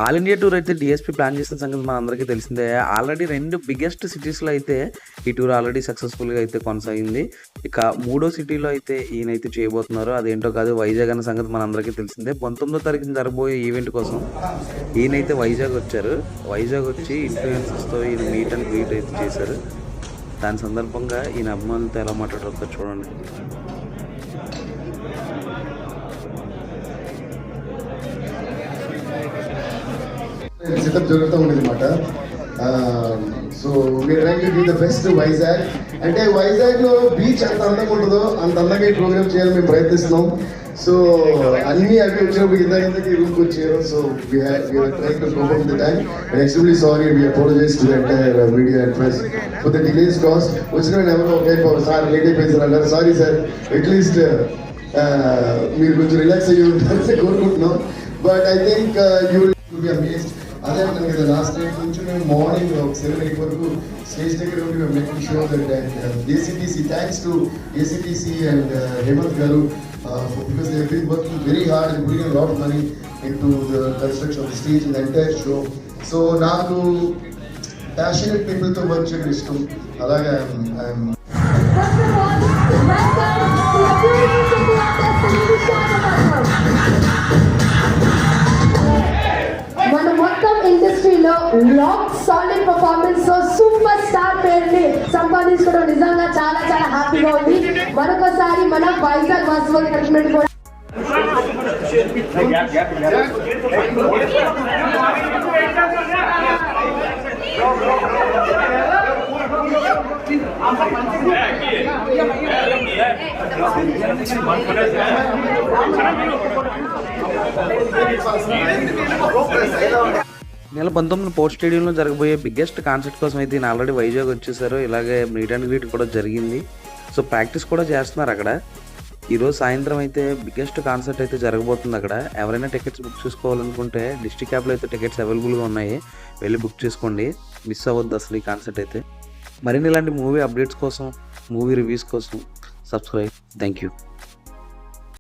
All India tour అయితే DSP plan చేసిన సంగతి మన అందరికీ తెలిసిందే. ఆల్రెడీ 2 బిగ్గెస్ట్ సిటీస్‌లో అయితే ఈ టూర్ ఆల్రెడీ సక్సెస్‌ఫుల్‌గా అయితే కొనసాగింది. ఇక మూడో సిటీలో అయితే ఈయనైతే చేయబోతున్నారు. అదేంటో కాదు, వైజాగ్ అన్న సంగతి మన అందరికీ తెలిసిందే. 19వ తారీఖున జరగబోయే ఈవెంట్ కోసం ఈయనైతే వైజాగ్ వచ్చారు. వైజాగ్ వచ్చి ఇన్‌ఫ్లుయెన్సర్స్‌తో ఈయన మీట్ అండ్ గ్రీట్ అయితే చేశారు. దాని సందర్భంగా ఈయన అభిమానులతో ఎలా మాట్లాడారో చూడండి. సెటప్ జరుగుతూ ఉండేది అనమాట. So we're trying to give the best Vizag. అంటే వైజాగ్లో బీచ్ ఎంత అందంగా ఉంటుందో అంత అందంగా ఈ ప్రోగ్రామ్ చేయాలని మేము ప్రయత్నిస్తున్నాం. సో అన్ని అవి వచ్చినప్పుడు ఇంతకి రూమ్కి వచ్చారు. So we're trying to cope up the time. And extremely sorry, we apologize to the entire media and press for the delays caused. వచ్చిన ఎవరో ఓకే సార్ లేట్ అయిపోయింది అన్నారు. సారీ సార్, అట్లీస్ట్ మీరు కొంచెం రిలాక్స్ అయ్యి ఉంటారని కోరుకుంటున్నాం. But I think you will be amazed. అదే అంటాను కదా, లాస్ట్ నైట్ నుంచి మేము మార్నింగ్ 7 వరకు స్టేజ్ దగ్గర ఉండి మేము making sure that ACTC, thanks to ACTC and Hemanth garu because they have been working very hard and putting a lot of money into the construction of the stage and the entire show. So నాకు passionate people తో work చేయడం ఇష్టం. అలాగే మన మొత్తం ఇండస్ట్రీలో rock solid performance తో super star పేరుని సంపాదించుకోవడం నిజంగా చాలా చాలా హ్యాపీగా ఉంది. మరొకసారి మన వైజాగ్ వాసుల తరఫున కూడా నెల 19 పోర్ట్ స్టేడియంలో జరగబోయే బిగ్గెస్ట్ కాన్సర్ట్ కోసం అయితే ఈయన ఆల్రెడీ వైజాగ్ వచ్చేసారు. ఇలాగే మీట్ అండ్ గ్రీట్ కూడా జరిగింది. సో ప్రాక్టీస్ కూడా చేస్తున్నారు అక్కడ. ఈరోజు సాయంత్రం అయితే బిగ్గెస్ట్ కాన్సర్ట్ అయితే జరగబోతుంది అక్కడ. ఎవరైనా టికెట్స్ బుక్ చేసుకోవాలనుకుంటే డిస్ట్రిక్ట్ యాప్లో అయితే టికెట్స్ అవైలబుల్గా ఉన్నాయి, వెళ్ళి బుక్ చేసుకోండి. మిస్ అవ్వద్దు అసలు ఈ కాన్సర్ట్ అయితే. మరిన్ని ఇలాంటి మూవీ అప్డేట్స్ కోసం, మూవీ రివ్యూస్ కోసం సబ్స్క్రైబ్. Thank you.